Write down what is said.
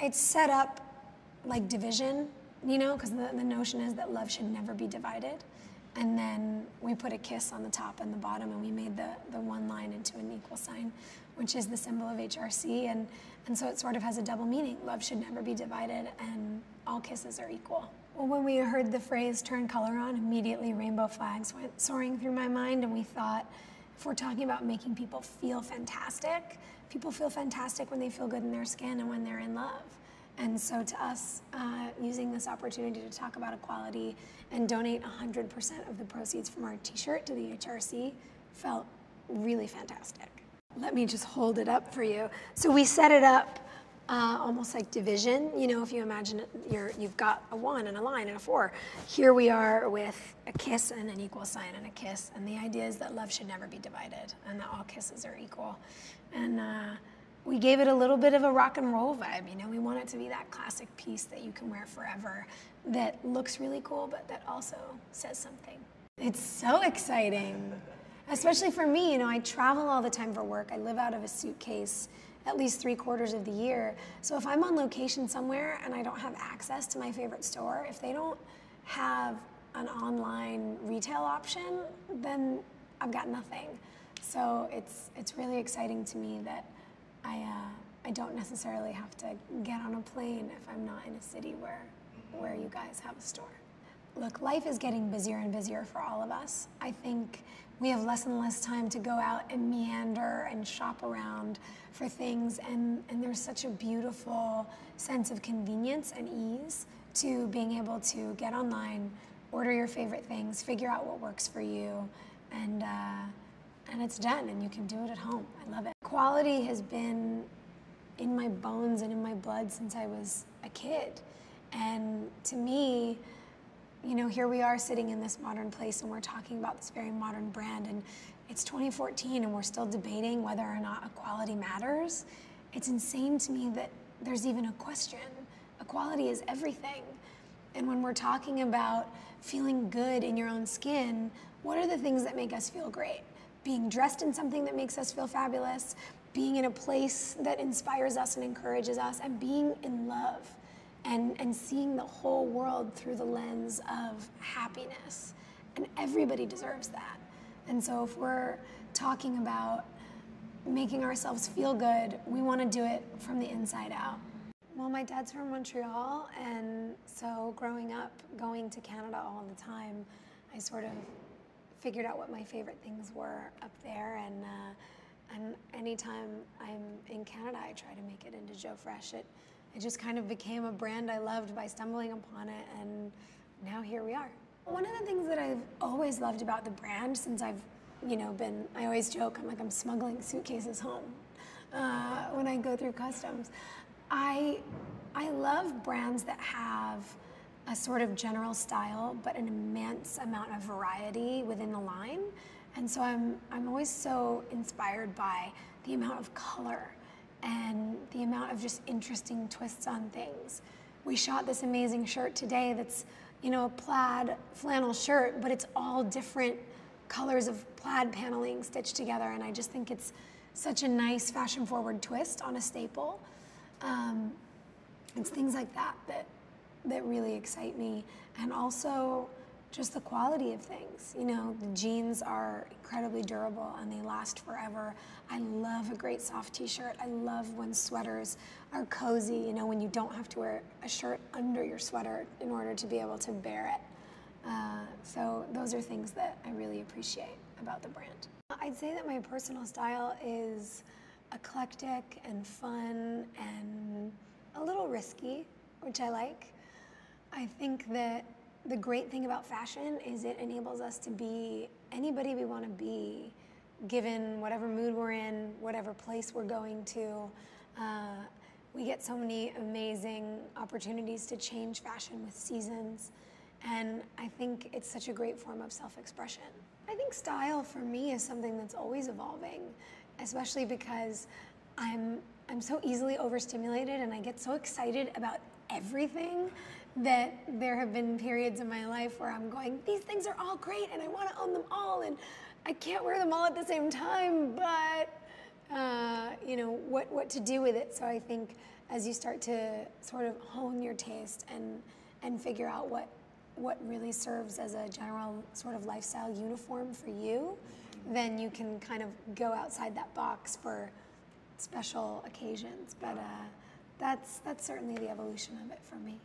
it's set up like division, you know, because the notion is that love should never be divided. And then we put a kiss on the top and the bottom, and we made the one line into an equal sign, which is the symbol of HRC. And so it sort of has a double meaning. Love should never be divided, and all kisses are equal. Well, when we heard the phrase turn color on, immediately rainbow flags went soaring through my mind, and we thought, if we're talking about making people feel fantastic, people feel fantastic when they feel good in their skin and when they're in love. And so to us, using this opportunity to talk about equality and donate 100% of the proceeds from our t-shirt to the HRC felt really fantastic. Let me just hold it up for you. So we set it up almost like division. You know, if you imagine it, you've got a 1 and a line and a 4. Here we are with a kiss and an equal sign and a kiss. And the idea is that love should never be divided and that all kisses are equal. And we gave it a little bit of a rock and roll vibe. You know, we want it to be that classic piece that you can wear forever, that looks really cool, but that also says something. It's so exciting, especially for me. You know, I travel all the time for work. I live out of a suitcase at least 3/4 of the year. So if I'm on location somewhere and I don't have access to my favorite store, if they don't have an online retail option, then I've got nothing. So it's really exciting to me that I don't necessarily have to get on a plane if I'm not in a city where you guys have a store. Look, life is getting busier and busier for all of us. I think we have less and less time to go out and meander and shop around for things, and there's such a beautiful sense of convenience and ease to being able to get online, order your favorite things, figure out what works for you, and it's done, and you can do it at home. I love it. Quality has been in my bones and in my blood since I was a kid. And to me, you know, here we are sitting in this modern place and we're talking about this very modern brand, and it's 2014 and we're still debating whether or not equality matters. It's insane to me that there's even a question. Equality is everything. And when we're talking about feeling good in your own skin, what are the things that make us feel great? Being dressed in something that makes us feel fabulous, being in a place that inspires us and encourages us, and being in love and seeing the whole world through the lens of happiness. And everybody deserves that. And so if we're talking about making ourselves feel good, we want to do it from the inside out. Well, my dad's from Montreal, and so growing up, going to Canada all the time, I sort of figured out what my favorite things were up there, and anytime I'm in Canada, I try to make it into Joe Fresh. It just kind of became a brand I loved by stumbling upon it, and now here we are. One of the things that I've always loved about the brand, since I've, you know, I always joke, I'm smuggling suitcases home when I go through customs. I love brands that have a sort of general style, but an immense amount of variety within the line. And so I'm always so inspired by the amount of color and the amount of just interesting twists on things. We shot this amazing shirt today that's, you know, a plaid flannel shirt, but it's all different colors of plaid paneling stitched together, and I just think it's such a nice fashion-forward twist on a staple. It's things like that really excite me, and also just the quality of things. You know, the jeans are incredibly durable and they last forever. I love a great soft t-shirt. I love when sweaters are cozy, you know, when you don't have to wear a shirt under your sweater in order to be able to bear it. So those are things that I really appreciate about the brand. I'd say that my personal style is eclectic and fun and a little risky, which I like. I think that the great thing about fashion is it enables us to be anybody we want to be, given whatever mood we're in, whatever place we're going to. We get so many amazing opportunities to change fashion with seasons, and I think it's such a great form of self-expression. I think style for me is something that's always evolving, especially because I'm so easily overstimulated and I get so excited about everything that there have been periods in my life where I'm going, these things are all great and I want to own them all and I can't wear them all at the same time, but you know, what to do with it. So I think as you start to sort of hone your taste and figure out what really serves as a general sort of lifestyle uniform for you, then you can kind of go outside that box for special occasions. But that's certainly the evolution of it for me.